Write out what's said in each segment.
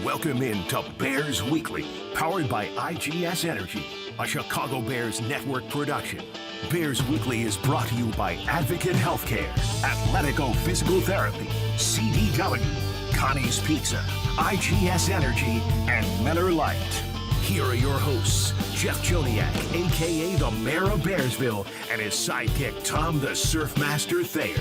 Welcome in to Bears Weekly, powered by IGS Energy, a Chicago Bears network production. Bears Weekly is brought to you by Advocate Healthcare, Athletico Physical Therapy, CDW, Connie's Pizza, IGS Energy, and Miller Lite. Here are your hosts, Jeff Joniak, a.k.a. the Mayor of Bearsville, and his sidekick, Tom the Surfmaster Thayer.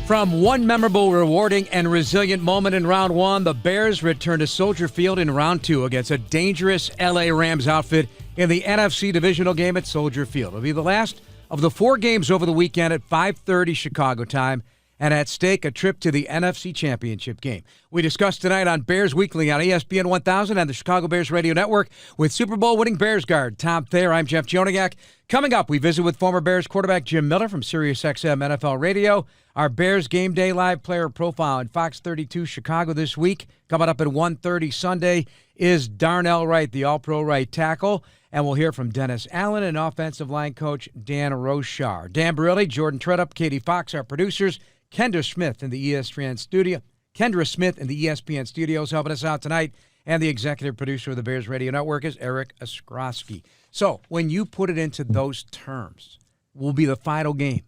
From one memorable, rewarding, and resilient moment in round one, the Bears return to Soldier Field in round two against a dangerous L.A. Rams outfit in the NFC Divisional game at Soldier Field. It'll be the last of the four games over the weekend at 5:30 Chicago time, and at stake, a trip to the NFC Championship game. We discussed tonight on Bears Weekly on ESPN 1000 and the Chicago Bears Radio Network with Super Bowl winning Bears guard Tom Thayer. I'm Jeff Joniak. Coming up, we visit with former Bears quarterback Jim Miller from SiriusXM NFL Radio. Our Bears Game Day Live player profile on Fox 32 Chicago this week. Coming up at 1:30 Sunday is Darnell Wright, the All-Pro right tackle. And we'll hear from Dennis Allen and offensive line coach Dan Rochar. Dan Barilli, Jordan Treadup, Katie Fox, our producers. Kendra Smith in the ESPN studios helping us out tonight. And the executive producer of the Bears Radio Network is Eric Ostrowski. So when you put it into those terms, will be the final game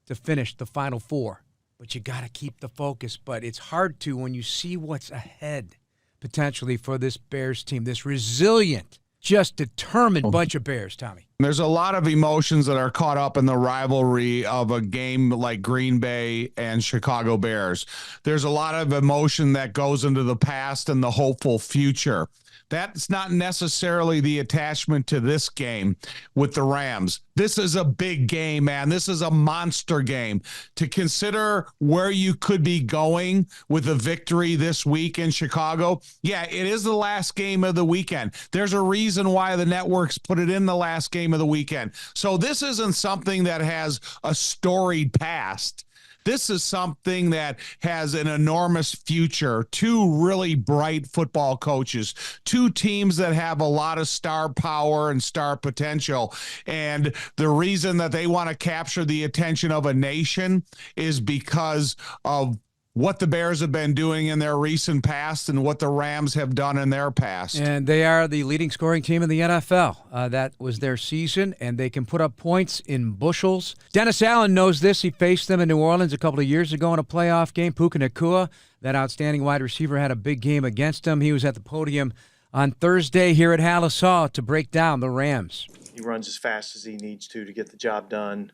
to finish the Final Four. But you got to keep the focus. But it's hard to when you see what's ahead potentially for this Bears team, this resilient, just determined bunch of Bears, Tommy. There's a lot of emotions that are caught up in the rivalry of a game like Green Bay and Chicago Bears. There's a lot of emotion that goes into the past and the hopeful future. That's not necessarily the attachment to this game with the Rams. This is a big game, man. This is a monster game. To consider where you could be going with a victory this week in Chicago, yeah, it is the last game of the weekend. There's a reason why the networks put it in the last game of the weekend. So this isn't something that has a storied past. This is something that has an enormous future. Two really bright football coaches, two teams that have a lot of star power and star potential. And the reason that they want to capture the attention of a nation is because of what the Bears have been doing in their recent past and what the Rams have done in their past. And they are the leading scoring team in the NFL. That was their season, and they can put up points in bushels. Dennis Allen knows this. He faced them in New Orleans a couple of years ago in a playoff game. Puka Nacua, that outstanding wide receiver, had a big game against him. He was at the podium on Thursday here at Halasaw to break down the Rams. He runs as fast as he needs to get the job done.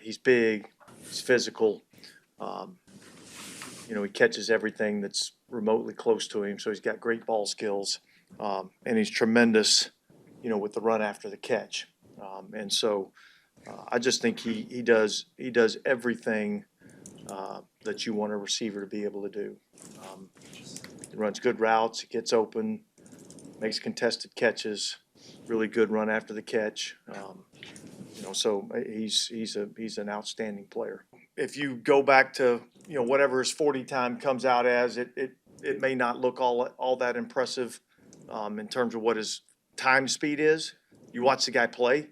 He's big. He's physical. He catches everything that's remotely close to him, so he's got great ball skills, and he's tremendous, with the run after the catch. I just think he does everything that you want a receiver to be able to do. He runs good routes, he gets open, makes contested catches, really good run after the catch. So he's an outstanding player. If you go back to whatever his 40 time comes out as, it may not look all that impressive in terms of what his time speed is. You watch the guy play,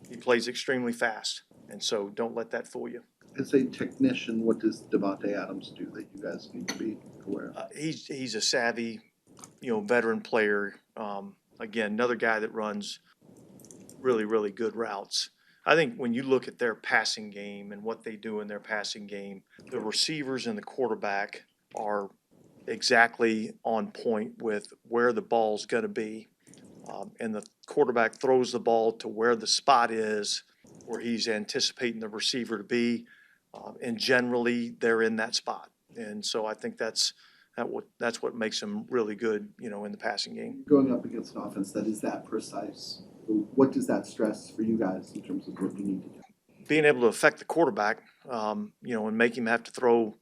he plays extremely fast, and so don't let that fool you. As a technician, what does Devontae Adams do that you guys need to be aware of? He's a savvy, veteran player. Again, another guy that runs really, really good routes. I think when you look at their passing game and what they do in their passing game, the receivers and the quarterback are exactly on point with where the ball's going to be. And the quarterback throws the ball to where the spot is, where he's anticipating the receiver to be. And generally, they're in that spot. And so I think that's what makes them really good, in the passing game. Going up against an offense that is that precise, what does that stress for you guys in terms of what you need to do? Being able to affect the quarterback, and make him have to throw,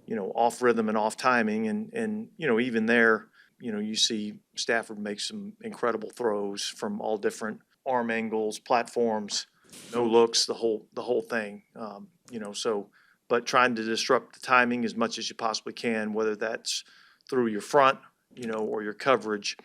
off rhythm and off timing. And even there, you see Stafford make some incredible throws from all different arm angles, platforms, no looks, the whole thing. But trying to disrupt the timing as much as you possibly can, whether that's through your front, or your coverage,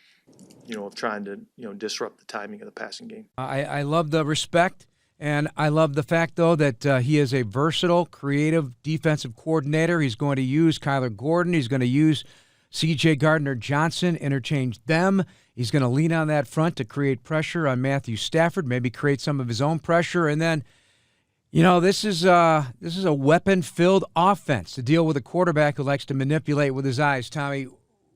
of trying to, disrupt the timing of the passing game. I love the respect, and I love the fact, though, that he is a versatile, creative defensive coordinator. He's going to use Kyler Gordon. He's going to use C.J. Gardner-Johnson interchanged them. He's going to lean on that front to create pressure on Matthew Stafford, maybe create some of his own pressure. And then, this is a weapon-filled offense to deal with a quarterback who likes to manipulate with his eyes. Tommy,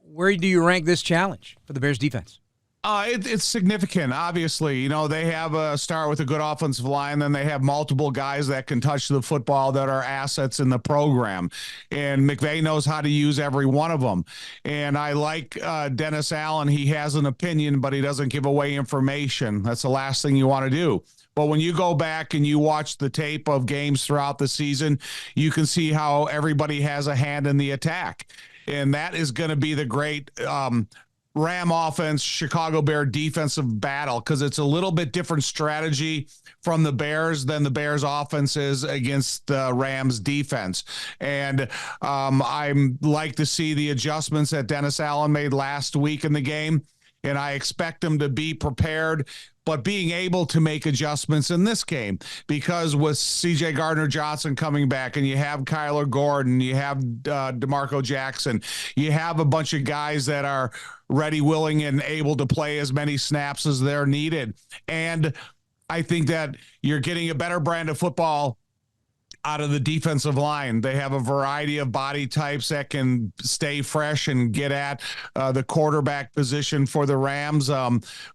where do you rank this challenge for the Bears defense? It's significant, obviously. They have a start with a good offensive line, then they have multiple guys that can touch the football that are assets in the program. And McVay knows how to use every one of them. And I like Dennis Allen. He has an opinion, but he doesn't give away information. That's the last thing you want to do. But when you go back and you watch the tape of games throughout the season, you can see how everybody has a hand in the attack. And that is going to be the great Ram offense, Chicago Bear defensive battle, because it's a little bit different strategy from the Bears than the Bears offense is against the Rams defense. And I'm like to see the adjustments that Dennis Allen made last week in the game. And I expect him to be prepared, but being able to make adjustments in this game, because with C.J. Gardner-Johnson coming back and you have Kyler Gordon, you have DeMarco Jackson, you have a bunch of guys that are ready, willing, and able to play as many snaps as they're needed. And I think that you're getting a better brand of football out of the defensive line. They have a variety of body types that can stay fresh and get at the quarterback position for the Rams.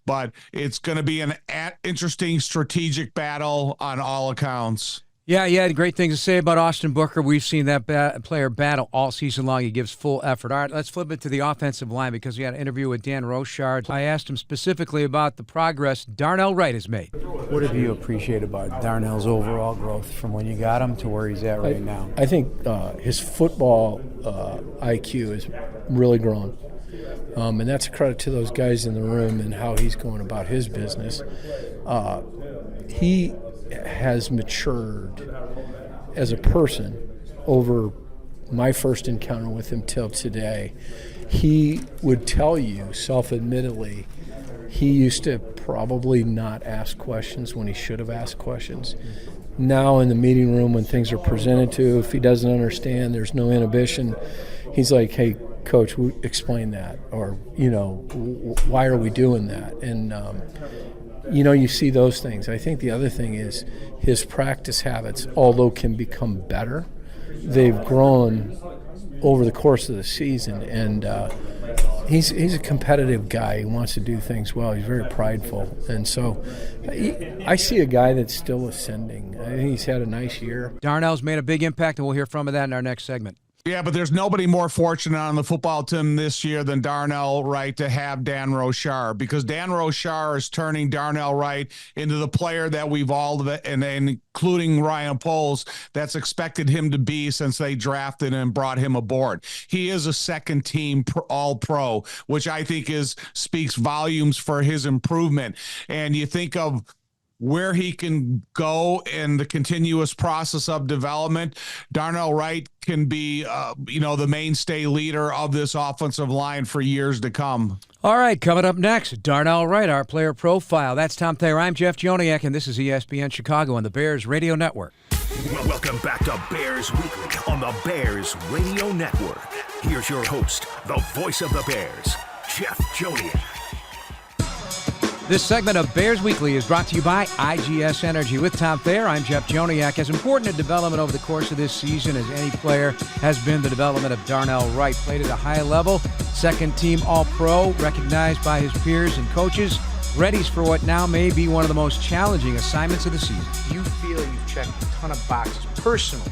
But it's going to be an interesting strategic battle on all accounts. Yeah, he had great things to say about Austin Booker. We've seen that player battle all season long. He gives full effort. All right, let's flip it to the offensive line because we had an interview with Dan Rochard. I asked him specifically about the progress Darnell Wright has made. What have you appreciated about Darnell's overall growth from when you got him to where he's at right now? I think his football IQ has really grown. And that's a credit to those guys in the room and how he's going about his business. He has matured as a person over my first encounter with him till today. He would tell you, self-admittedly, he used to probably not ask questions when he should have asked questions. Now in the meeting room when things are presented to, if he doesn't understand, there's no inhibition. He's like, hey, Coach, explain that. Or, why are we doing that? And, you see those things. I think the other thing is his practice habits, although can become better, they've grown over the course of the season. And he's a competitive guy. He wants to do things well. He's very prideful. And so I see a guy that's still ascending. I think he's had a nice year. Darnell's made a big impact, and we'll hear from that in our next segment. Yeah, but there's nobody more fortunate on the football team this year than Darnell Wright to have Dan Rochard, because Dan Rochard is turning Darnell Wright into the player that we've all, and including Ryan Poles, that's expected him to be since they drafted and brought him aboard. He is a second-team All-Pro, which I think speaks volumes for his improvement. And you think of where he can go in the continuous process of development. Darnell Wright can be, the mainstay leader of this offensive line for years to come. All right, coming up next, Darnell Wright, our player profile. That's Tom Thayer. I'm Jeff Joniak, and this is ESPN Chicago on the Bears Radio Network. Welcome back to Bears Weekly on the Bears Radio Network. Here's your host, the voice of the Bears, Jeff Joniak. This segment of Bears Weekly is brought to you by IGS Energy. With Tom Thayer, I'm Jeff Joniak. As important a development over the course of this season as any player has been the development of Darnell Wright. Played at a high level, second-team All-Pro, recognized by his peers and coaches, ready for what now may be one of the most challenging assignments of the season. Do you feel you've checked a ton of boxes personally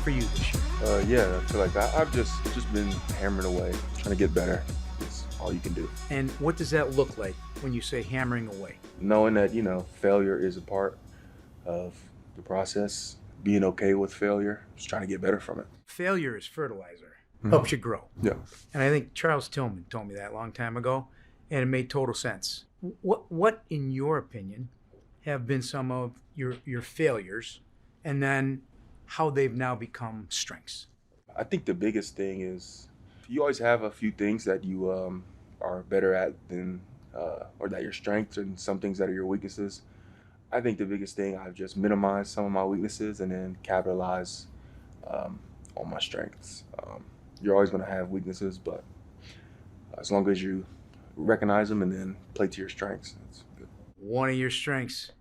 for you this year? Yeah, I feel like that. I've just been hammering away, trying to get better. It's all you can do. And what does that look like when you say hammering away? Knowing that, failure is a part of the process, being okay with failure, just trying to get better from it. Failure is fertilizer, helps you grow. Yeah. And I think Charles Tillman told me that a long time ago, and it made total sense. What in your opinion, have been some of your failures, and then how they've now become strengths? I think the biggest thing is you always have a few things that you are better at than or that your strengths, and some things that are your weaknesses. I think the biggest thing, I've just minimized some of my weaknesses and then capitalize on my strengths. You're always going to have weaknesses, but as long as you recognize them and then play to your strengths, that's good. One of your strengths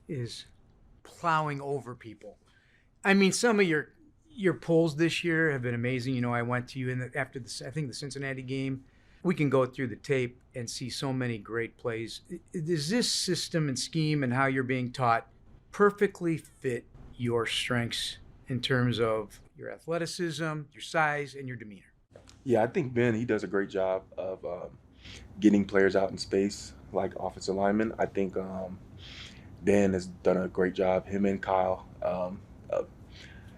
is plowing over people. I mean, some of your pulls this year have been amazing. You know, I went to you after I think the Cincinnati game. We can go through the tape and see so many great plays. Does this system and scheme and how you're being taught perfectly fit your strengths in terms of your athleticism, your size, and your demeanor? Yeah, I think Ben, he does a great job of getting players out in space, like offensive linemen. I think Dan has done a great job, him and Kyle, of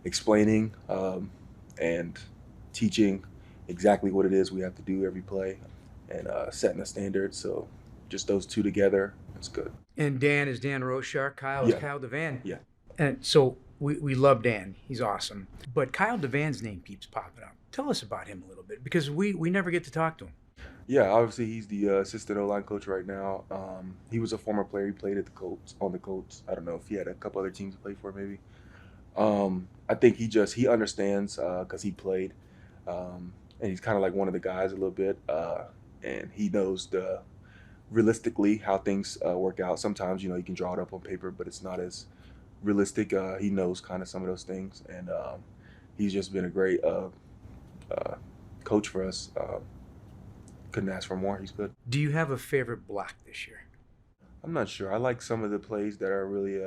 explaining and teaching exactly what it is we have to do every play and setting a standard. So just those two together, it's good. And Dan is Dan Roshar, Kyle is Yeah. Kyle Devan. Yeah. And so we love Dan. He's awesome. But Kyle Devan's name keeps popping up. Tell us about him a little bit, because we never get to talk to him. Yeah, obviously he's the assistant O-line coach right now. He was a former player. He played at the Colts, on the Colts. I don't know if he had a couple other teams to play for maybe. I think he understands because he played. And he's kind of like one of the guys a little bit. And he knows realistically how things work out. Sometimes, you can draw it up on paper, but it's not as realistic. He knows kind of some of those things. And he's just been a great coach for us. Couldn't ask for more. He's good. Do you have a favorite block this year? I'm not sure. I like some of the plays that are really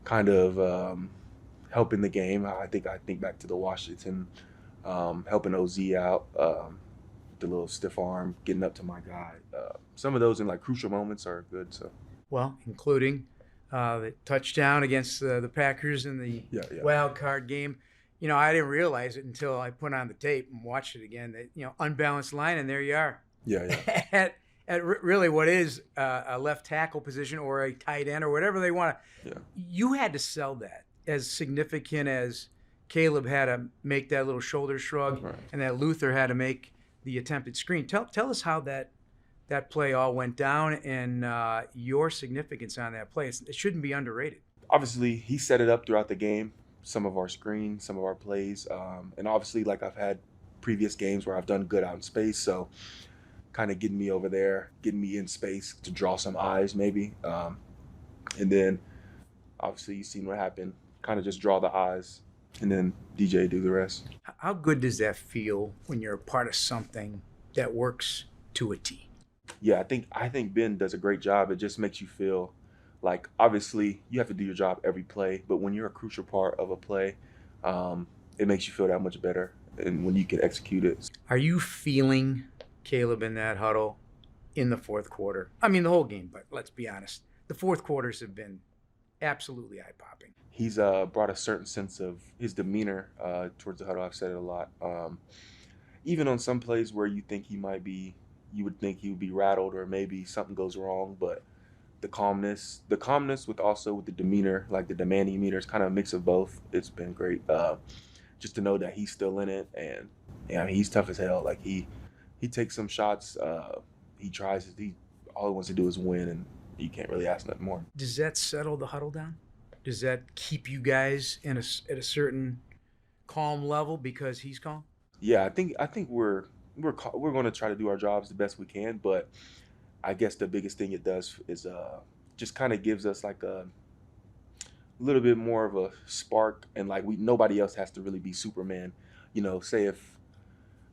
kind of helping the game. I think back to the Washington, helping OZ out, the little stiff arm, getting up to my guy. Some of those in like crucial moments are good. So, Well, including the touchdown against the Packers in the wild card game. I didn't realize it until I put on the tape and watched it again. That unbalanced line, and there you are. Yeah. at really what is a left tackle position or a tight end or whatever they want to. Yeah. You had to sell that as significant as Caleb had to make that little shoulder shrug, Right. and that Luther had to make the attempted screen. Tell us how that play all went down and your significance on that play. It shouldn't be underrated. Obviously, he set it up throughout the game. Some of our screens, some of our plays, and obviously, like I've had previous games where I've done good out in space, so kind of getting me over there, getting me in space to draw some eyes maybe, and then obviously you've seen what happened. Kind of just draw the eyes, and then DJ do the rest. How good does that feel when you're a part of something that works to a T? Yeah, I think Ben does a great job. It just makes you feel like, obviously you have to do your job every play, but when you're a crucial part of a play, it makes you feel that much better, and when you can execute it. Are you feeling Caleb in that huddle in the fourth quarter? I mean, the whole game, but let's be honest. The fourth quarters have been absolutely eye-popping. He's brought a certain sense of his demeanor towards the huddle. I've said it a lot. Even on some plays where you would think he would be rattled or maybe something goes wrong, but the calmness with the demeanor, like the demanding demeanor, is kind of a mix of both. It's been great just to know that he's still in it, and he's tough as hell. Like he takes some shots. He tries. All he wants to do is win, and you can't really ask nothing more. Does that settle the huddle down? Does that keep you guys at a certain calm level because he's calm? Yeah, I think we're going to try to do our jobs the best we can, but I guess the biggest thing it does is just kind of gives us like a little bit more of a spark, and like nobody else has to really be Superman. Say if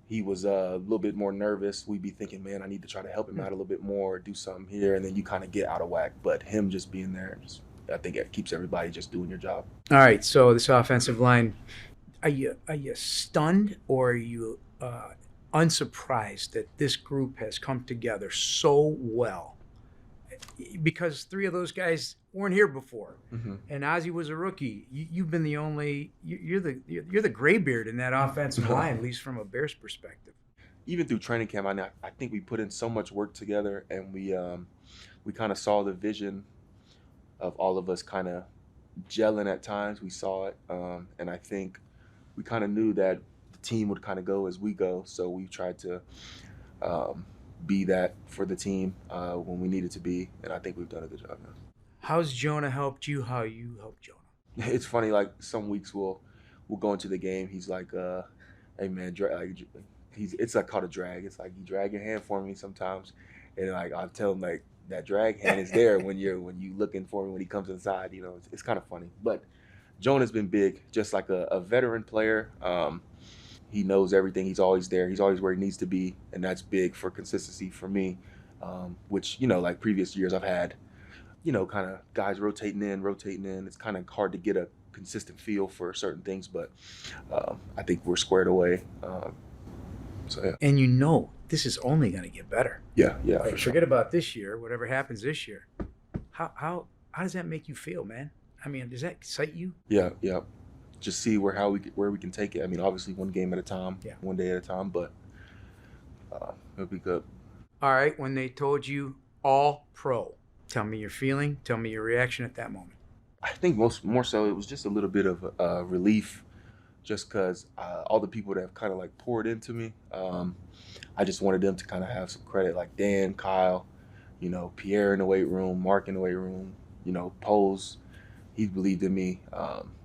he was a little bit more nervous, we'd be thinking, man, I need to try to help him out a little bit more, do something here, and then you kind of get out of whack. But him just being there, I think it keeps everybody just doing your job. All right, so this offensive line, are you stunned or are you unsurprised that this group has come together so well? Because three of those guys weren't here before, and Ozzie was a rookie. You've been the only. You're the graybeard in that offensive line, at least from a Bears perspective. Even through training camp, I think we put in so much work together, and we kind of saw the vision of all of us kind of gelling at times. We saw it, and I think we kind of knew that the team would kind of go as we go. So we tried to be that for the team when we needed to be, and I think we've done a good job now. How's Jonah helped you? How you helped Jonah? It's funny, like some weeks we'll go into the game. He's like, "Hey man, it's like called a drag. It's like you drag your hand for me sometimes, and like I tell him like that drag hand is there when you looking for me when he comes inside. You know, it's kind of funny. But Jonah's been big, just like a veteran player. He knows everything. He's always there. He's always where he needs to be, and that's big for consistency for me. Which, you know, like previous years I've had, you know, kind of guys rotating in. It's kind of hard to get a consistent feel for certain things, but I think we're squared away. So yeah. And you know this is only going to get better. Yeah. Like, forget about this year. Whatever happens this year, how does that make you feel, man? I mean, does that excite you? Yeah. Just see where we can take it. I mean, obviously one game at a time, one day at a time, but it'll be good. All right. When they told you all pro, tell me your feeling. Tell me your reaction at that moment. I think more so it was just a little bit of relief, just because all the people that have kind of like poured into me, I just wanted them to kind of have some credit, like Dan, Kyle, you know, Pierre in the weight room, Mark in the weight room, you know, Pose, he believed in me.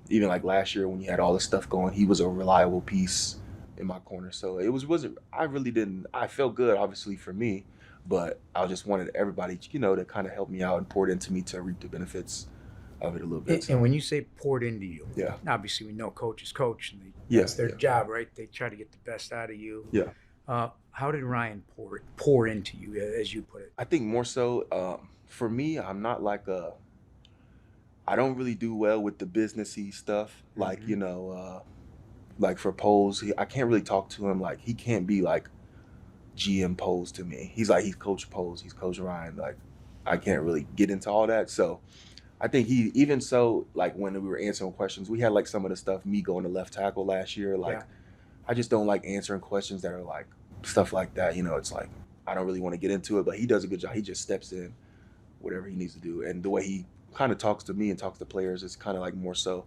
Even like last year when you had all this stuff going, he was a reliable piece in my corner. So it wasn't. I felt good, obviously for me, but I just wanted everybody, you know, to kind of help me out and pour it into me to reap the benefits of it a little bit. And when you say poured into you, yeah, obviously we know coach is coach, and that's their job, right? They try to get the best out of you. Yeah. How did Ryan pour into you, as you put it? I think more so for me, I'm not like I don't really do well with the businessy stuff. Like, you know, like for Pose, I can't really talk to him. Like, he can't be like GM Pose to me. He's Coach Pose, he's Coach Ryan. Like, I can't really get into all that. So I think even so, like when we were answering questions, we had like some of the stuff, me going to left tackle last year. Like, I just don't like answering questions that are like stuff like that. You know, it's like, I don't really want to get into it, but he does a good job. He just steps in whatever he needs to do. And the way he kind of talks to me and talks to players is kind of like more so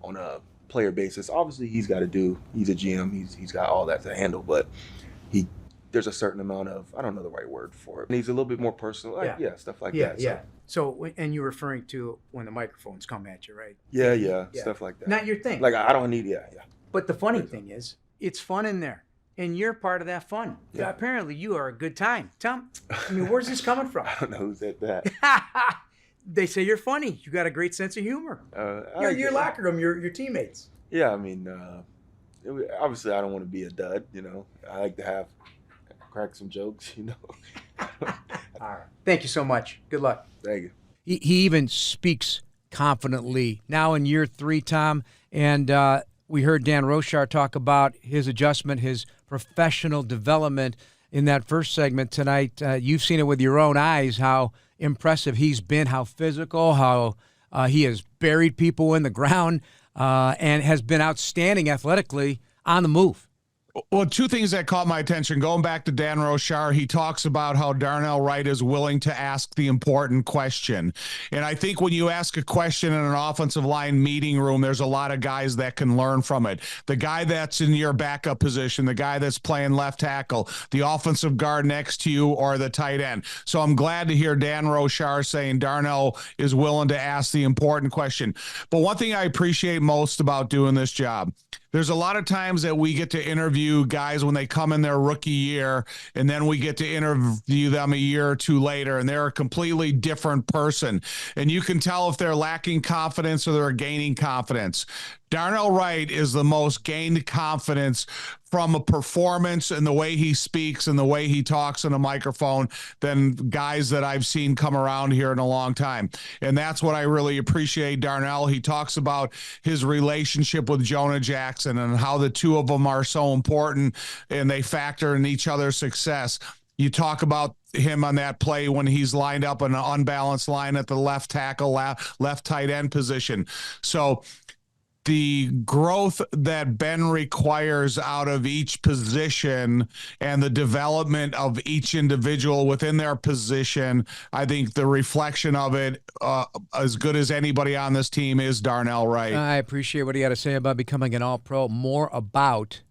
on a player basis. Obviously he's a GM, he's got all that to handle, but there's a certain amount of, I don't know the right word for it, and he's a little bit more personal, like, stuff like that. So and you're referring to when the microphones come at you, right? Yeah, stuff like that. Not your thing. Like, I don't need, But the funny thing is, it's fun in there, and you're part of that fun. Yeah. Apparently you are a good time. Tom, I mean, where's this coming from? I don't know who said that. They say you're funny. You got a great sense of humor. Your locker room, your teammates. Yeah, I mean, obviously I don't want to be a dud, you know. I like to crack some jokes, you know. All right. Thank you so much. Good luck. Thank you. He even speaks confidently now in year 3, Tom. And we heard Dan Roshar talk about his adjustment, his professional development in that first segment tonight. You've seen it with your own eyes, how impressive he's been, how physical, how he has buried people in the ground, and has been outstanding athletically on the move. Well, two things that caught my attention. Going back to Dan Roshar, he talks about how Darnell Wright is willing to ask the important question. And I think when you ask a question in an offensive line meeting room, there's a lot of guys that can learn from it. The guy that's in your backup position, the guy that's playing left tackle, the offensive guard next to you, or the tight end. So I'm glad to hear Dan Roshar saying Darnell is willing to ask the important question. But one thing I appreciate most about doing this job, there's a lot of times that we get to interview guys when they come in their rookie year, and then we get to interview them a year or two later, and they're a completely different person. And you can tell if they're lacking confidence or they're gaining confidence. Darnell Wright is the most gained confidence from a performance and the way he speaks and the way he talks in a microphone than guys that I've seen come around here in a long time. And that's what I really appreciate Darnell. He talks about his relationship with Jonah Jackson and how the two of them are so important and they factor in each other's success. You talk about him on that play when he's lined up in an unbalanced line at the left tackle, left tight end position. So the growth that Ben requires out of each position and the development of each individual within their position, I think the reflection of it, as good as anybody on this team, is Darnell Wright. I appreciate what he had to say about becoming an all-pro, more about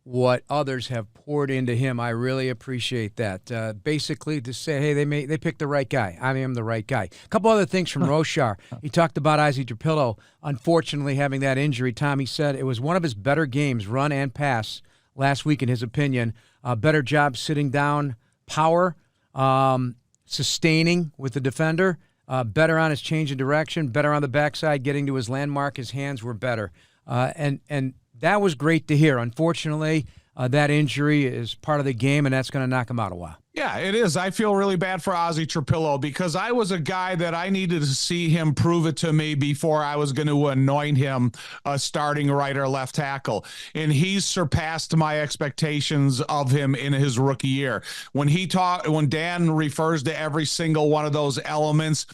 what others have poured into him. I really appreciate that. Basically, to say, hey, they picked the right guy. I am the right guy. A couple other things from Roshar. He talked about Isaac Drapillo, unfortunately, having that injury. Tom, he said it was one of his better games, run and pass, last week, in his opinion. Better job sitting down, power, sustaining with the defender, better on his change of direction, better on the backside, getting to his landmark. His hands were better. And that was great to hear. Unfortunately, that injury is part of the game, and that's going to knock him out a while. Yeah, it is. I feel really bad for Ozzie Trapillo because I was a guy that I needed to see him prove it to me before I was going to anoint him a starting right or left tackle. And he's surpassed my expectations of him in his rookie year. When Dan refers to every single one of those elements,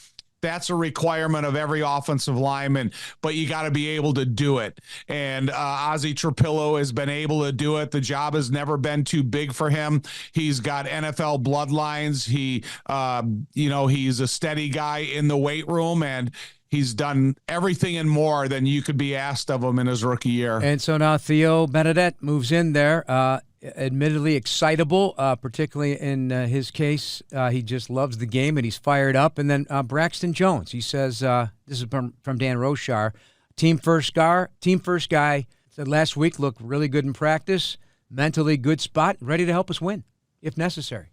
that's a requirement of every offensive lineman, but you got to be able to do it. And Ozzie Trapillo has been able to do it. The job has never been too big for him. He's got NFL bloodlines. He's a steady guy in the weight room, and he's done everything and more than you could be asked of him in his rookie year. And so now Theo Benedette moves in there. Admittedly excitable, particularly in his case. He just loves the game, and he's fired up. And then Braxton Jones, he says, this is from Dan Roshar, team first guy, said last week looked really good in practice, mentally good spot, ready to help us win if necessary.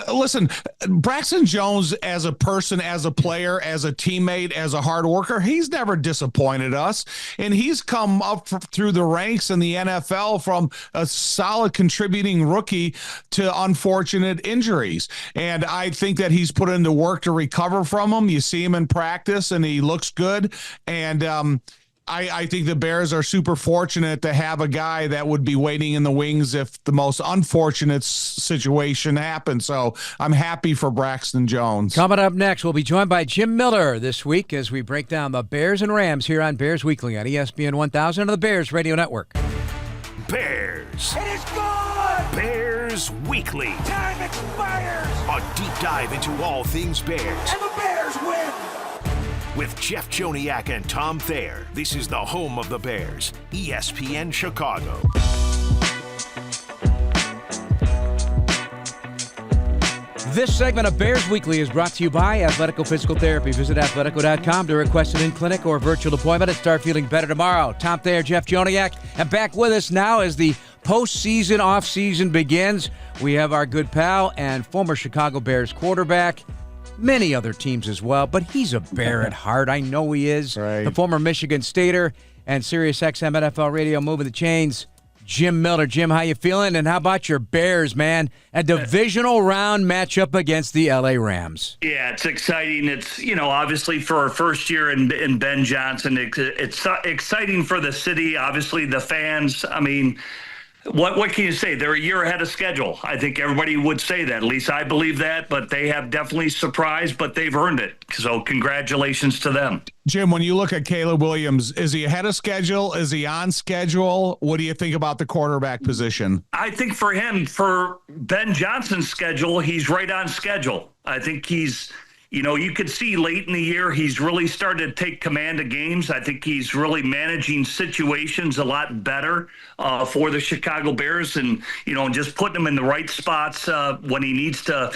Listen, Braxton Jones as a person, as a player, as a teammate, as a hard worker, he's never disappointed us. And he's come up through the ranks in the NFL from a solid contributing rookie to unfortunate injuries. And I think that he's put into work to recover from them. You see him in practice, and he looks good. And I think the Bears are super fortunate to have a guy that would be waiting in the wings if the most unfortunate situation happened. So I'm happy for Braxton Jones. Coming up next, we'll be joined by Jim Miller this week as we break down the Bears and Rams here on Bears Weekly on ESPN 1000 and the Bears Radio Network. Bears. It is gone! Bears Weekly. Time expires! A deep dive into all things Bears. And the Bears win! With Jeff Joniak and Tom Thayer, this is the home of the Bears, ESPN Chicago. This segment of Bears Weekly is brought to you by Athletico Physical Therapy. Visit athletico.com to request an in-clinic or virtual appointment and start feeling better tomorrow. Tom Thayer, Jeff Joniak, and back with us now as the postseason, off-season begins. We have our good pal and former Chicago Bears quarterback, many other teams as well, but he's a Bear at heart. I know he is. Right. The former Michigan Stater and Sirius XM NFL Radio moving the chains, Jim Miller. Jim, how you feeling? And how about your Bears, man? A divisional round matchup against the LA Rams. Yeah, it's exciting. It's, obviously for our first year in Ben Johnson, it's exciting for the city, obviously the fans. I mean, what can you say? They're a year ahead of schedule. I think everybody would say that. At least I believe that. But they have definitely surprised, but they've earned it. So congratulations to them. Jim, when you look at Caleb Williams, is he ahead of schedule? Is he on schedule? What do you think about the quarterback position? I think for him, for Ben Johnson's schedule, he's right on schedule. I think he's, you could see late in the year, he's really started to take command of games. I think he's really managing situations a lot better for the Chicago Bears and just putting them in the right spots when he needs to,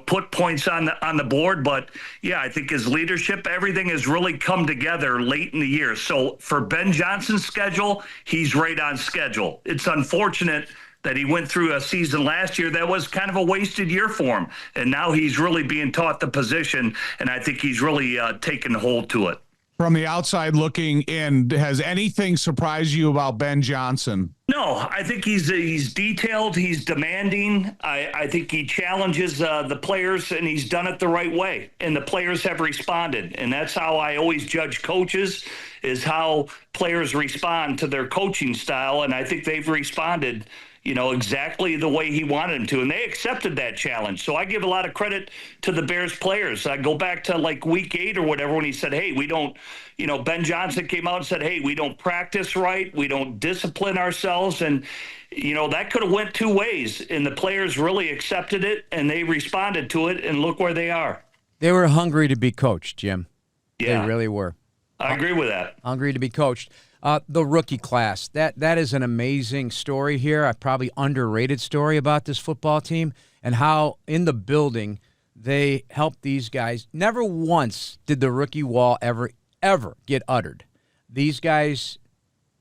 put points on the board. But, yeah, I think his leadership, everything has really come together late in the year. So for Ben Johnson's schedule, he's right on schedule. It's unfortunate that he went through a season last year that was kind of a wasted year for him. And now he's really being taught the position, and I think he's really taken hold to it. From the outside looking in, has anything surprised you about Ben Johnson? No, I think he's detailed, he's demanding. I think he challenges the players, and he's done it the right way. And the players have responded. And that's how I always judge coaches, is how players respond to their coaching style. And I think they've responded exactly the way he wanted him to. And they accepted that challenge. So I give a lot of credit to the Bears players. I go back to like week 8 or whatever when he said, hey, we don't, Ben Johnson came out and said, hey, we don't practice right. We don't discipline ourselves. And, that could have went two ways. And the players really accepted it and they responded to it. And look where they are. They were hungry to be coached, Jim. Yeah. They really were. I agree with that. Hungry to be coached. The rookie class, that is an amazing story here, a probably underrated story about this football team and how in the building they helped these guys. Never once did the rookie wall ever get uttered. These guys,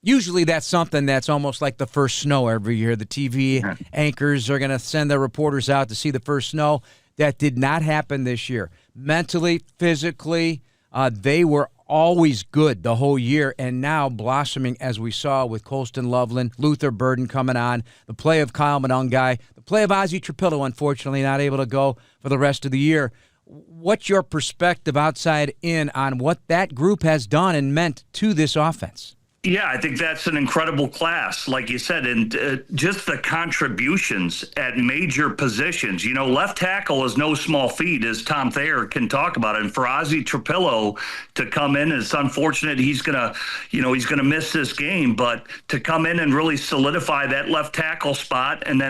Usually that's something that's almost like the first snow every year. The TV anchors are going to send their reporters out to see the first snow. That did not happen this year. Mentally, physically, they were always good the whole year, and now blossoming as we saw with Colston Loveland, Luther Burden coming on, the play of Kyle Monangai, the play of Ozzie Trapillo, unfortunately not able to go for the rest of the year. What's your perspective outside in on what that group has done and meant to this offense? Yeah, I think that's an incredible class, like you said, and just the contributions at major positions. You know, left tackle is no small feat, as Tom Thayer can talk about it. And for Ozzie Trapillo to come in, it's unfortunate he's gonna miss this game, but to come in and really solidify that left tackle spot, and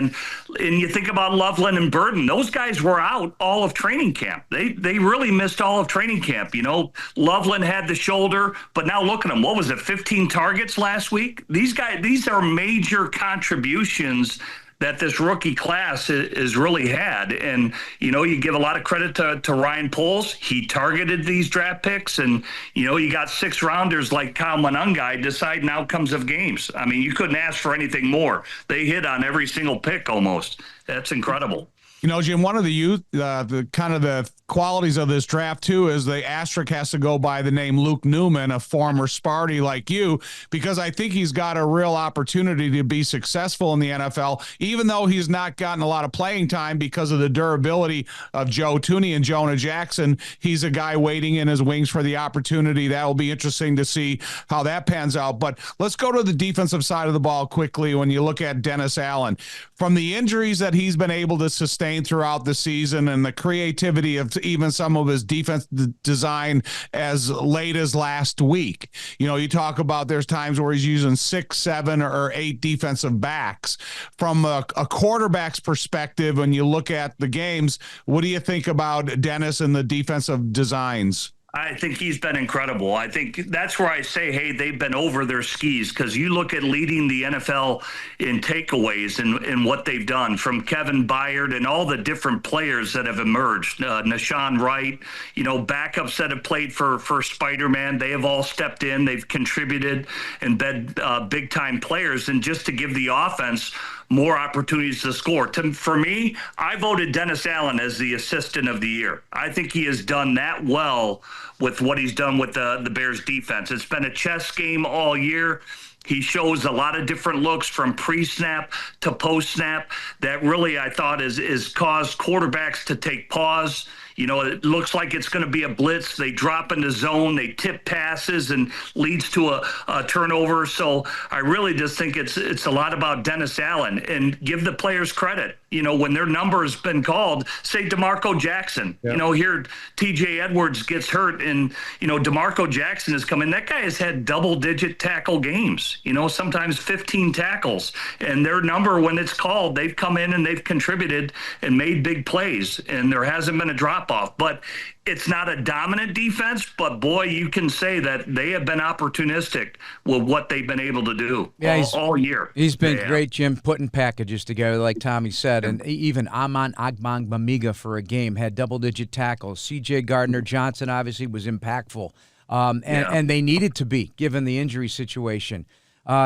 you think about Loveland and Burden, those guys were out all of training camp. They really missed all of training camp. You know, Loveland had the shoulder, but now look at him. What was it, 15 targets last week? These are major contributions that this rookie class has really had. And, you know, you give a lot of credit to Ryan Poles. He targeted these draft picks, and, you know, you got 6-rounders like Kyle Monangai deciding outcomes of games. I mean, you couldn't ask for anything more. They hit on every single pick almost. That's incredible. You know, Jim, one of the kind of the qualities of this draft, too, is the asterisk has to go by the name Luke Newman, a former Sparty like you, because I think he's got a real opportunity to be successful in the NFL, even though he's not gotten a lot of playing time because of the durability of Joe Thuney and Jonah Jackson. He's a guy waiting in his wings for the opportunity. That will be interesting to see how that pans out. But let's go to the defensive side of the ball quickly when you look at Dennis Allen. From the injuries that he's been able to sustain throughout the season and the creativity of even some of his defense design as late as last week. You know, you talk about there's times where he's using 6, 7, or 8 defensive backs. From a quarterback's perspective, when you look at the games, what do you think about Dennis and the defensive designs? I think he's been incredible. I think that's where I say, hey, they've been over their skis, because you look at leading the NFL in takeaways and what they've done from Kevin Byard and all the different players that have emerged. Nashawn Wright, you know, backups that have played for Spider-Man. They have all stepped in. They've contributed and been big-time players. And just to give the offense more opportunities to score. For me, I voted Dennis Allen as the assistant of the year. I think he has done that well with what he's done with the Bears defense. It's been a chess game all year. He shows a lot of different looks from pre-snap to post-snap that really, I thought, is caused quarterbacks to take pause. You know, it looks like it's going to be a blitz. They drop in the zone, they tip passes, and leads to a turnover. So I really just think it's a lot about Dennis Allen, and give the players credit. You know, when their number has been called, say DeMarco Jackson. Yep. You know, here TJ Edwards gets hurt, and, you know, DeMarco Jackson has come in. That guy has had double-digit tackle games, you know, sometimes 15 tackles. And their number, when it's called, they've come in and they've contributed and made big plays, and there hasn't been a drop-off. But it's not a dominant defense, but boy, you can say that they have been opportunistic with what they've been able to do all year. He's been great, Jim, putting packages together, like Tommy said. And even Amon Agbongbamiga for a game had double-digit tackles. C.J. Gardner-Johnson obviously was impactful. And they needed to be, given the injury situation.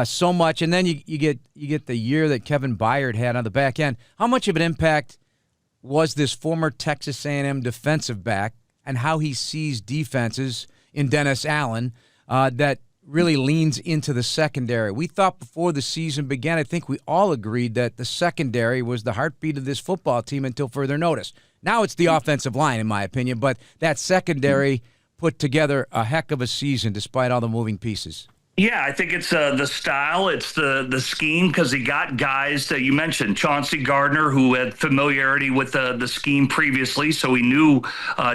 So much. And then you get the year that Kevin Byard had on the back end. How much of an impact was this former Texas A&M defensive back, and how he sees defenses in Dennis Allen that really leans into the secondary? We thought before the season began, I think we all agreed that the secondary was the heartbeat of this football team until further notice. Now it's the offensive line, in my opinion, but that secondary put together a heck of a season despite all the moving pieces. Yeah, I think it's the style, it's the scheme, because he got guys that you mentioned, Chauncey Gardner, who had familiarity with the scheme previously, so he knew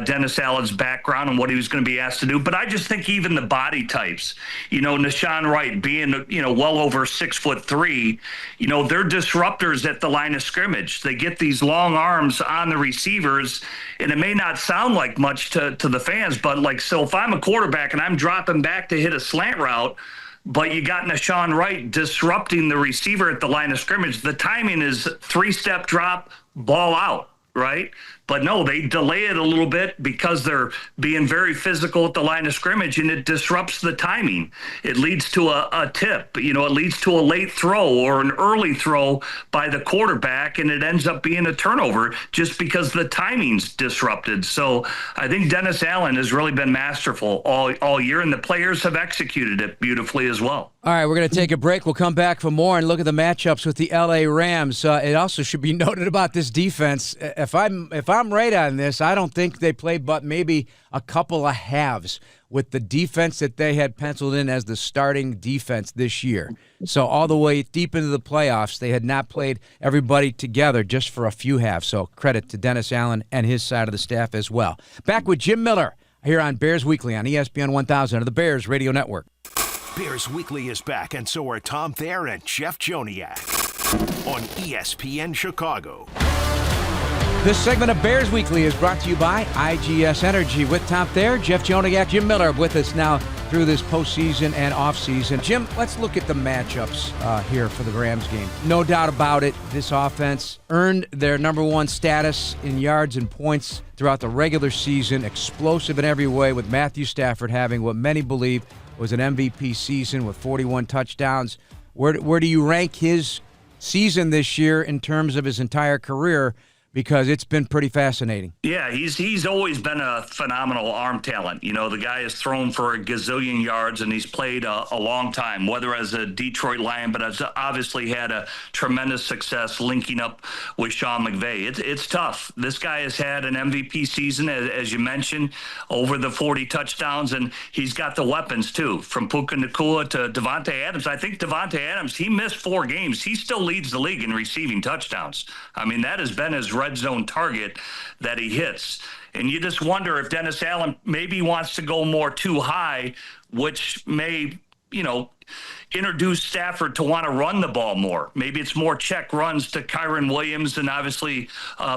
Dennis Allen's background and what he was going to be asked to do. But I just think even the body types, you know, Nashawn Wright being, you know, well over 6'3", you know, they're disruptors at the line of scrimmage. They get these long arms on the receivers, and it may not sound like much to the fans, but like, so if I'm a quarterback and I'm dropping back to hit a slant route, but you got Nashawn Wright disrupting the receiver at the line of scrimmage, the timing is 3-step drop, ball out. right? But no, they delay it a little bit because they're being very physical at the line of scrimmage, and it disrupts the timing. It leads to a tip, it leads to a late throw or an early throw by the quarterback, and it ends up being a turnover just because the timing's disrupted. So I think Dennis Allen has really been masterful all year, and the players have executed it beautifully as well. All right, we're going to take a break. We'll come back for more and look at the matchups with the LA Rams. It also should be noted about this defense. If I'm right on this, I don't think they played but maybe a couple of halves with the defense that they had penciled in as the starting defense this year. So all the way deep into the playoffs, they had not played everybody together just for a few halves. So credit to Dennis Allen and his side of the staff as well. Back with Jim Miller here on Bears Weekly on ESPN 1000 of the Bears Radio Network. Bears Weekly is back, and so are Tom Thayer and Jeff Joniak on ESPN Chicago. This segment of Bears Weekly is brought to you by IGS Energy. With Tom Thayer, Jeff Joniak, Jim Miller with us now through this postseason and offseason. Jim, let's look at the matchups here for the Rams game. No doubt about it, this offense earned their number one status in yards and points throughout the regular season. Explosive in every way, with Matthew Stafford having what many believe was an MVP season with 41 touchdowns. Where do you rank his season this year in terms of his entire career? Because it's been pretty fascinating. Yeah, he's always been a phenomenal arm talent. The guy has thrown for a gazillion yards, and he's played a long time, whether as a Detroit Lion, but has obviously had a tremendous success linking up with Sean McVay. It's tough. This guy has had an MVP season, as you mentioned, over the 40 touchdowns, and he's got the weapons, too, from Puka Nacua to Devontae Adams. I think Devontae Adams, he missed 4 games. He still leads the league in receiving touchdowns. I mean, that has been his red zone target that he hits. And you just wonder if Dennis Allen maybe wants to go more too high, which may, introduce Stafford to want to run the ball more. Maybe it's more check runs to Kyron Williams and obviously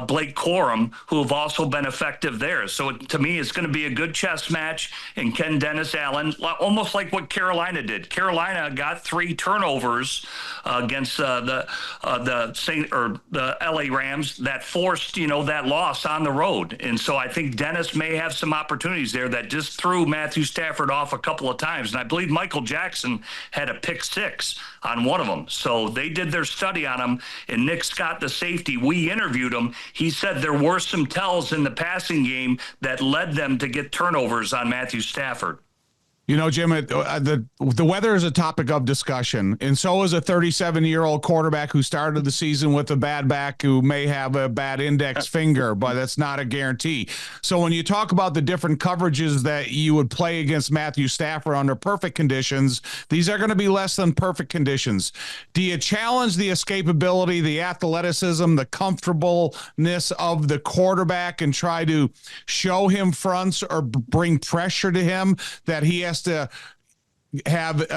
Blake Corum, who have also been effective there. So to me, it's going to be a good chess match. And can Dennis Allen, almost like what Carolina did. Carolina got 3 turnovers against the LA Rams that forced, that loss on the road. And so I think Dennis may have some opportunities there that just threw Matthew Stafford off a couple of times. And I believe Michael Jackson had a pick 6 on one of them. So they did their study on him, and Nick Scott, the safety, we interviewed him. He said there were some tells in the passing game that led them to get turnovers on Matthew Stafford. Jim, the weather is a topic of discussion, and so is a 37-year-old quarterback who started the season with a bad back who may have a bad index finger, but that's not a guarantee. So when you talk about the different coverages that you would play against Matthew Stafford under perfect conditions, these are going to be less than perfect conditions. Do you challenge the escapability, the athleticism, the comfortableness of the quarterback and try to show him fronts or bring pressure to him that he has to have,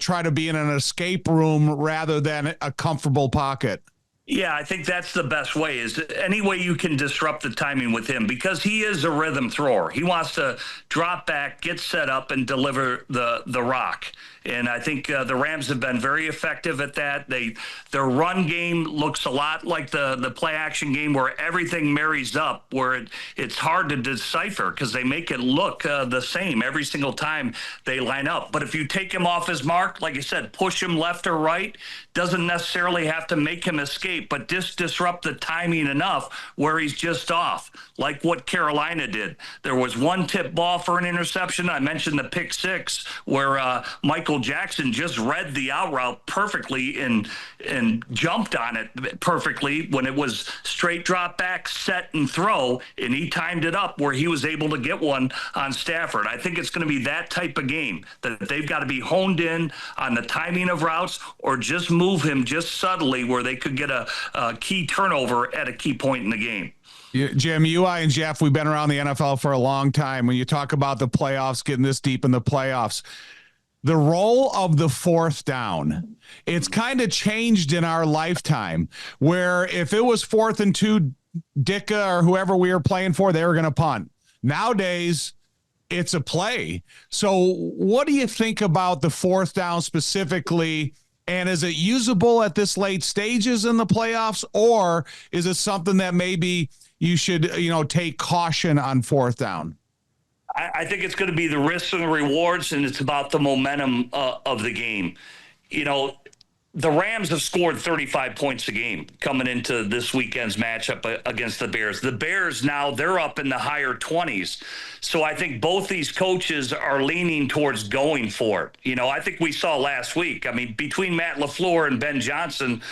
try to be in an escape room rather than a comfortable pocket? Yeah, I think that's the best way, is any way you can disrupt the timing with him, because he is a rhythm thrower. He wants to drop back, get set up, and deliver the rock. And I think the Rams have been very effective at that. Their run game looks a lot like the play-action game, where everything marries up, where it's hard to decipher because they make it look the same every single time they line up. But if you take him off his mark, like I said, push him left or right, doesn't necessarily have to make him escape, but just disrupt the timing enough where he's just off, like what Carolina did. There was one tip ball for an interception. I mentioned the pick 6 where Michael Jackson just read the out route perfectly and jumped on it perfectly when it was straight drop back, set and throw, and he timed it up where he was able to get one on Stafford. I think it's going to be that type of game that they've got to be honed in on the timing of routes, or just move him just subtly where they could get a key turnover at a key point in the game. Jim, I and Jeff, we've been around the NFL for a long time. When you talk about the playoffs, getting this deep in the playoffs, the role of the 4th down, it's kind of changed in our lifetime, where if it was 4th and 2, Dicka or whoever we were playing for, they were going to punt. Nowadays, it's a play. So what do you think about the 4th down specifically And is it usable at this late stages in the playoffs, or is it something that maybe you should, take caution on fourth down? I think it's going to be the risks and the rewards, and it's about the momentum of the game. The Rams have scored 35 points a game coming into this weekend's matchup against the Bears. The Bears now, they're up in the higher 20s. So I think both these coaches are leaning towards going for it. I think we saw last week, between Matt LaFleur and Ben Johnson,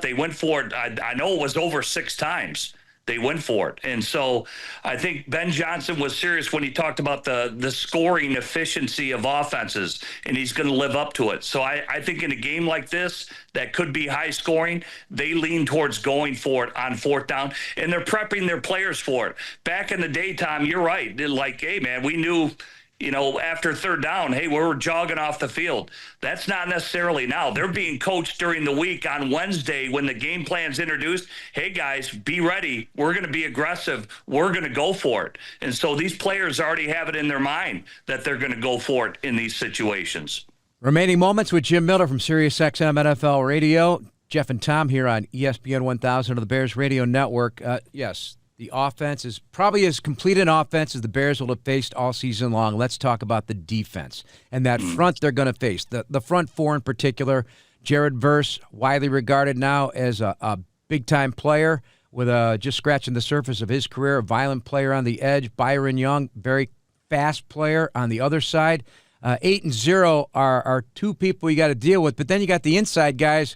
they went for it. I know it was over 6 times. They went for it. And so I think Ben Johnson was serious when he talked about the scoring efficiency of offenses, and he's going to live up to it. So I think in a game like this that could be high scoring, they lean towards going for it on fourth down, and they're prepping their players for it. Back in the daytime, you're right. They're like, hey, man, we knew – after third down, hey, we're jogging off the field. That's not necessarily now. They're being coached during the week on Wednesday when the game plan's introduced. Hey, guys, be ready. We're going to be aggressive. We're going to go for it. And so these players already have it in their mind that they're going to go for it in these situations. Remaining moments with Jim Miller from SiriusXM NFL Radio. Jeff and Tom here on ESPN 1000 of the Bears Radio Network. Yes. The offense is probably as complete an offense as the Bears will have faced all season long. Let's talk about the defense and that front they're going to face. The front four in particular, Jared Verse, widely regarded now as a big-time player with just scratching the surface of his career, a violent player on the edge. Byron Young, very fast player on the other side. 8 and 0 are two people you got to deal with, but then you got the inside guys,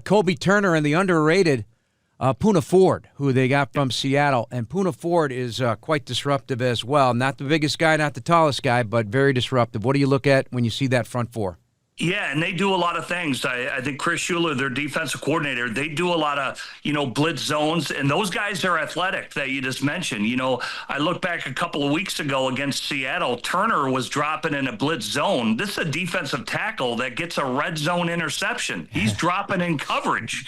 Kobe Turner and the underrated Poona Ford, who they got from Seattle. And Poona Ford is quite disruptive as well. Not the biggest guy, not the tallest guy, but very disruptive. What do you look at when you see that front four? Yeah, and they do a lot of things. I think Chris Schuler, their defensive coordinator, they do a lot of, blitz zones, and those guys are athletic that you just mentioned. I look back a couple of weeks ago against Seattle, Turner was dropping in a blitz zone. This is a defensive tackle that gets a red zone interception. He's dropping in coverage,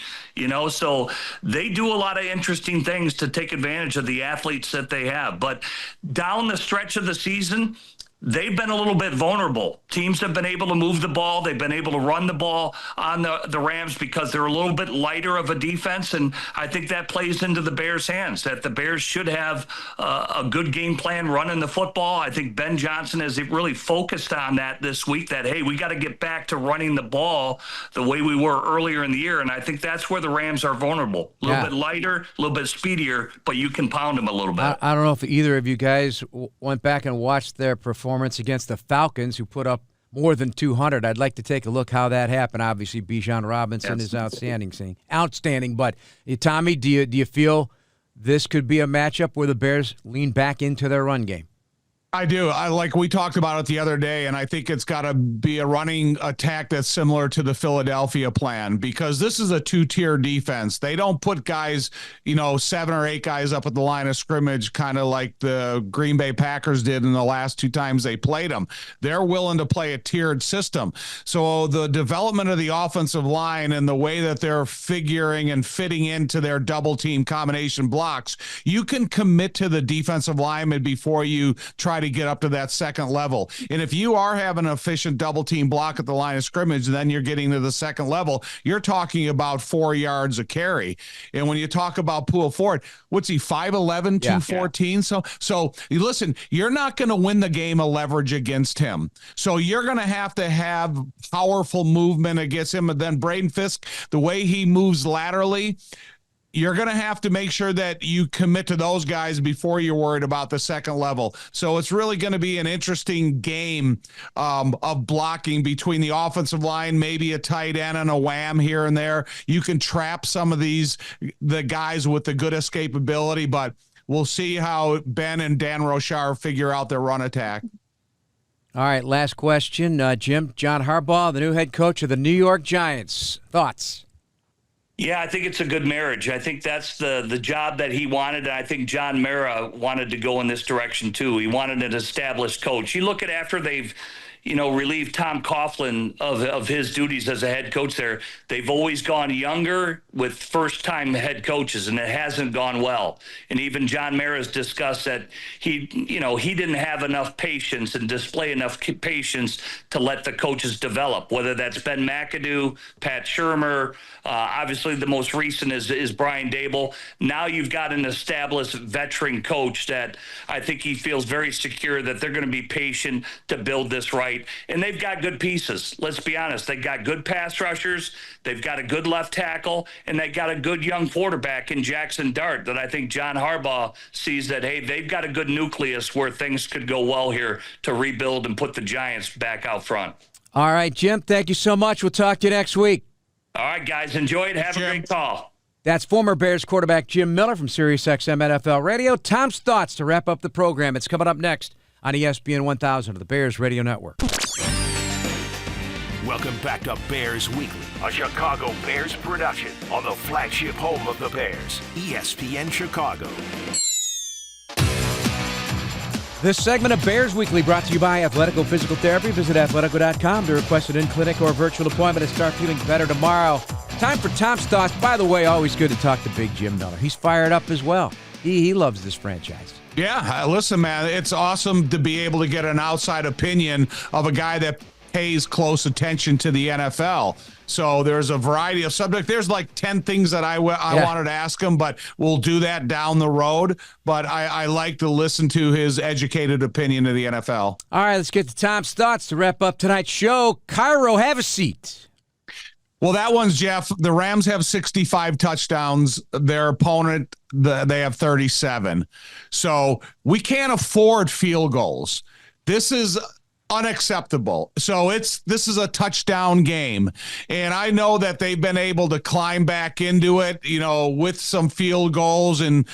so they do a lot of interesting things to take advantage of the athletes that they have. But down the stretch of the season, they've been a little bit vulnerable. Teams have been able to move the ball. They've been able to run the ball on the Rams because they're a little bit lighter of a defense, and I think that plays into the Bears' hands, that the Bears should have a good game plan running the football. I think Ben Johnson has really focused on that this week, that, hey, we got to get back to running the ball the way we were earlier in the year, and I think that's where the Rams are vulnerable. A little bit lighter, a little bit speedier, but you can pound them a little bit. I don't know if either of you guys went back and watched their performance against the Falcons, who put up more than 200. I'd like to take a look how that happened. Obviously, Bijan Robinson is outstanding. But Tommy, do you feel this could be a matchup where the Bears lean back into their run game? I do. Like we talked about it the other day, and I think it's got to be a running attack that's similar to the Philadelphia plan, because this is a 2-tier defense. They don't put guys, 7 or 8 guys up at the line of scrimmage, kind of like the Green Bay Packers did in the last 2 times they played them. They're willing to play a tiered system. So the development of the offensive line and the way that they're figuring and fitting into their double team combination blocks, you can commit to the defensive lineman before you try to get up to that second level. And if you are having an efficient double team block at the line of scrimmage, then you're getting to the second level. You're talking about 4 yards a carry. And when you talk about Poona Ford, what's he, 5'11", 214? Yeah. So listen, you're not going to win the game of leverage against him. So you're going to have powerful movement against him. And then Braden Fisk, the way he moves laterally, you're going to have to make sure that you commit to those guys before you're worried about the second level. So it's really going to be an interesting game of blocking between the offensive line, maybe a tight end and a wham here and there. You can trap some of the guys with the good escapability, but we'll see how Ben and Dan Rochar figure out their run attack. All right, last question. Jim, John Harbaugh, the new head coach of the New York Giants. Thoughts? Yeah, I think it's a good marriage. I think that's the job that he wanted, and I think John Mara wanted to go in this direction too. He wanted an established coach. You look at after they've relieve Tom Coughlin of his duties as a head coach there. They've always gone younger with first-time head coaches, and it hasn't gone well. And even John Mara's discussed that he didn't have enough patience and display enough patience to let the coaches develop, whether that's Ben McAdoo, Pat Shurmur, obviously the most recent is Brian Dable. Now you've got an established veteran coach that I think he feels very secure that they're going to be patient to build this right. And they've got good pieces. Let's be honest. They've got good pass rushers. They've got a good left tackle, and they've got a good young quarterback in Jackson Dart that I think John Harbaugh sees that, hey, they've got a good nucleus where things could go well here to rebuild and put the Giants back out front. All right, Jim, thank you so much. We'll talk to you next week. All right, guys, enjoy it. Have a great call. That's former Bears quarterback Jim Miller from SiriusXM NFL Radio. Tom's thoughts to wrap up the program. It's coming up next on ESPN 1000 of the Bears Radio Network. Welcome back to Bears Weekly, a Chicago Bears production on the flagship home of the Bears, ESPN Chicago. This segment of Bears Weekly brought to you by Athletico Physical Therapy. Visit athletico.com to request an in-clinic or virtual appointment and start feeling better tomorrow. Time for Tom's thoughts. By the way, always good to talk to Big Jim Miller. He's fired up as well. He loves this franchise. Yeah, listen, man, it's awesome to be able to get an outside opinion of a guy that pays close attention to the NFL. So there's a variety of subjects. There's like 10 things that I wanted to ask him, but we'll do that down the road. But I like to listen to his educated opinion of the NFL. All right, let's get to Tom's thoughts to wrap up tonight's show. Cairo, have a seat. Well, that one's Jeff. The Rams have 65 touchdowns. Their opponent, they have 37. So we can't afford field goals. This is unacceptable. So this is a touchdown game. And I know that they've been able to climb back into it, with some field goals and,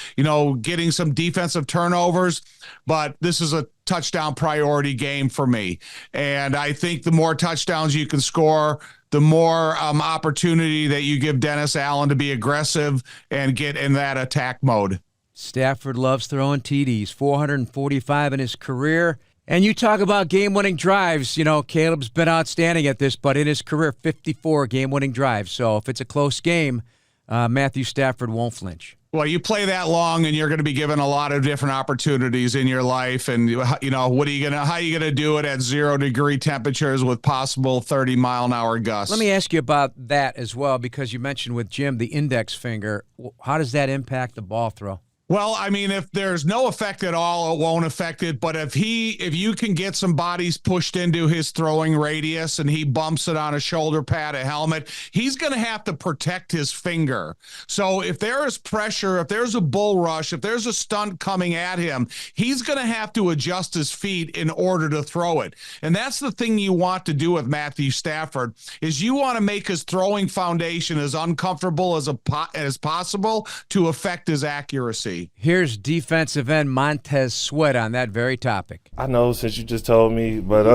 getting some defensive turnovers. But this is a touchdown priority game for me. And I think the more touchdowns you can score, the more opportunity that you give Dennis Allen to be aggressive and get in that attack mode. Stafford loves throwing TDs, 445 in his career. And you talk about game-winning drives. Caleb's been outstanding at this, but in his career, 54 game-winning drives. So if it's a close game, Matthew Stafford won't flinch. Well, you play that long, and you're going to be given a lot of different opportunities in your life. And how are you gonna do it at 0-degree temperatures with possible 30-mile-an-hour gusts? Let me ask you about that as well, because you mentioned with Jim the index finger. How does that impact the ball throw? Well, I mean, if there's no effect at all, it won't affect it. But if you can get some bodies pushed into his throwing radius and he bumps it on a shoulder pad, a helmet, he's going to have to protect his finger. So if there is pressure, if there's a bull rush, if there's a stunt coming at him, he's going to have to adjust his feet in order to throw it. And that's the thing you want to do with Matthew Stafford, is you want to make his throwing foundation as uncomfortable as possible to affect his accuracy. Here's defensive end Montez Sweat on that very topic. I know since you just told me, but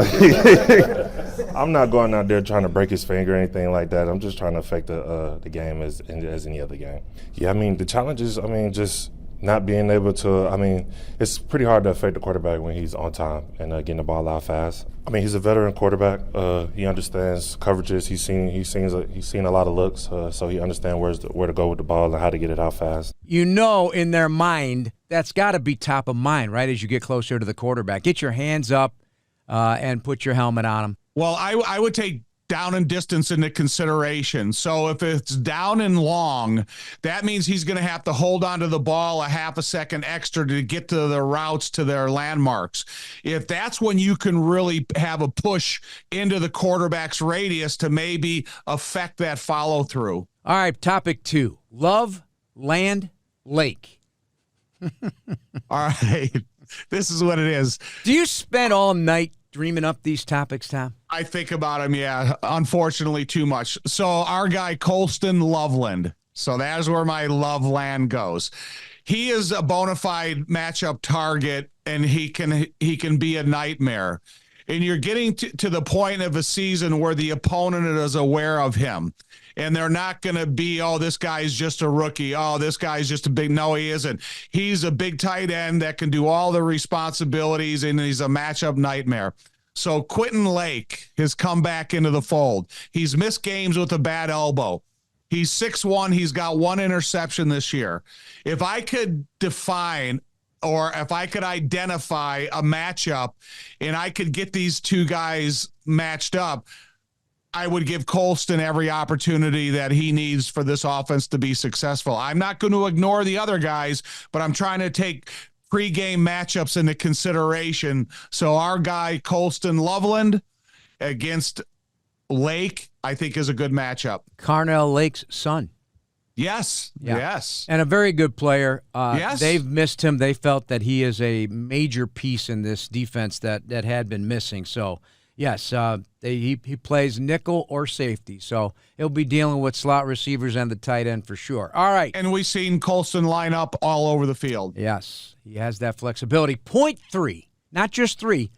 I'm not going out there trying to break his finger or anything like that. I'm just trying to affect the game as any other game. Yeah, I mean, the challenge is, just not being able to, it's pretty hard to affect the quarterback when he's on time and getting the ball out fast. He's a veteran quarterback. He understands coverages. He's seen a lot of looks, so he understands where to go with the ball and how to get it out fast. In their mind, that's got to be top of mind, right, as you get closer to the quarterback. Get your hands up and put your helmet on him. Well, I would take down and distance into consideration. So if it's down and long, that means he's going to have to hold on to the ball a half a second extra to get to the routes to their landmarks. If that's when you can really have a push into the quarterback's radius to maybe affect that follow through. All right, topic 2, love, land, lake. All right, this is what it is. Do you spend all night dreaming up these topics, Tom? I think about him, yeah, unfortunately too much. So our guy, Colston Loveland. So that's where my love land goes. He is a bona fide matchup target, and he can be a nightmare. And you're getting to the point of a season where the opponent is aware of him. And they're not going to be, oh, this guy's just a rookie. Oh, this guy's just a big. No, he isn't. He's a big tight end that can do all the responsibilities, and he's a matchup nightmare. So Quentin Lake has come back into the fold. He's missed games with a bad elbow. He's 6'1". He's got 1 interception this year. If I could define or if I could identify a matchup and I could get these two guys matched up, I would give Colston every opportunity that he needs for this offense to be successful. I'm not going to ignore the other guys, but I'm trying to take pregame matchups into consideration. So our guy, Colston Loveland against Lake, I think is a good matchup. Carnell Lake's son. Yes. Yeah. Yes. And a very good player. Yes. They've missed him. They felt that he is a major piece in this defense that had been missing. So, yes, he plays nickel or safety. So he'll be dealing with slot receivers and the tight end for sure. All right. And we've seen Colston line up all over the field. Yes, he has that flexibility. 0.3, not just 3,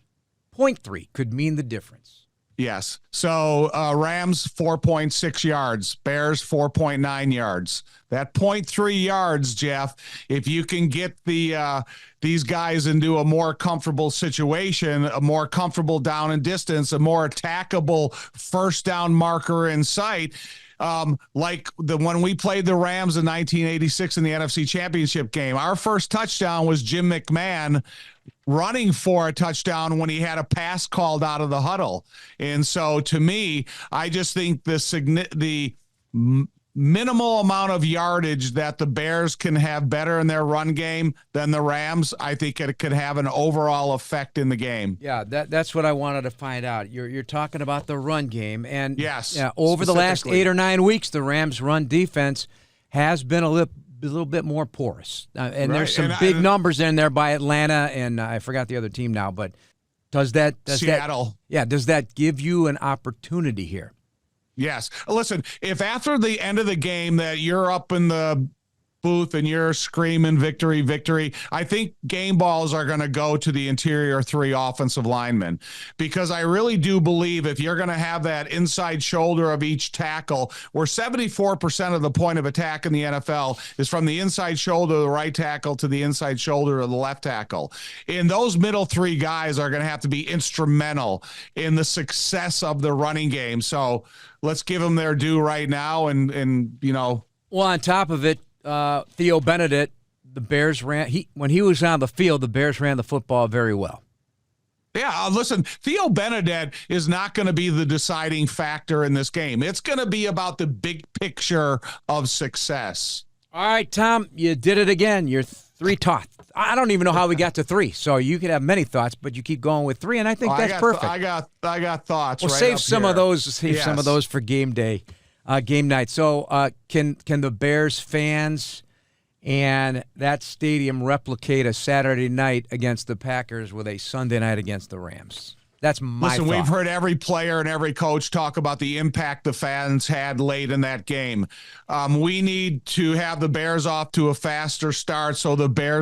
0.3 could mean the difference. Yes. So Rams 4.6 yards, Bears 4.9 yards. That 0.3 yards, Jeff, if you can get these guys into a more comfortable situation, a more comfortable down and distance, a more attackable first down marker in sight, like when we played the Rams in 1986 in the NFC Championship game, our first touchdown was Jim McMahon running for a touchdown when he had a pass called out of the huddle. And so to me, I just think the minimal amount of yardage that the Bears can have better in their run game than the Rams, I think it could have an overall effect in the game. Yeah, that's what I wanted to find out. You're talking about the run game. And yes, over the last 8 or 9 weeks, the Rams' run defense has been a little bit more porous. And right. There's some big numbers in there by Atlanta, and I forgot the other team now, but does Seattle. Does that give you an opportunity here? Yes. Listen, if after the end of the game that you're up in the booth and you're screaming victory, victory, I think game balls are going to go to the interior 3 offensive linemen, because I really do believe if you're going to have that inside shoulder of each tackle, where 74% of the point of attack in the NFL is from the inside shoulder of the right tackle to the inside shoulder of the left tackle. And those middle 3 guys are going to have to be instrumental in the success of the running game. So let's give them their due right now. And you know, well, on top of it, Theo Benedict, the Bears when he was on the field, the Bears ran the football very well. Yeah, listen, Theo Benedict is not going to be the deciding factor in this game. It's going to be about the big picture of success. All right, Tom, you did it again. You're 3 thoughts. I don't even know how we got to 3, so you could have many thoughts, but you keep going with 3, and I think that's perfect. I got thoughts. Well, right save up some here. of those. Save some of those for game day. Game night. So can the Bears fans and that stadium replicate a Saturday night against the Packers with a Sunday night against the Rams? That's my thought. We've heard every player and every coach talk about the impact the fans had late in that game. We need to have the Bears off to a faster start so the Bears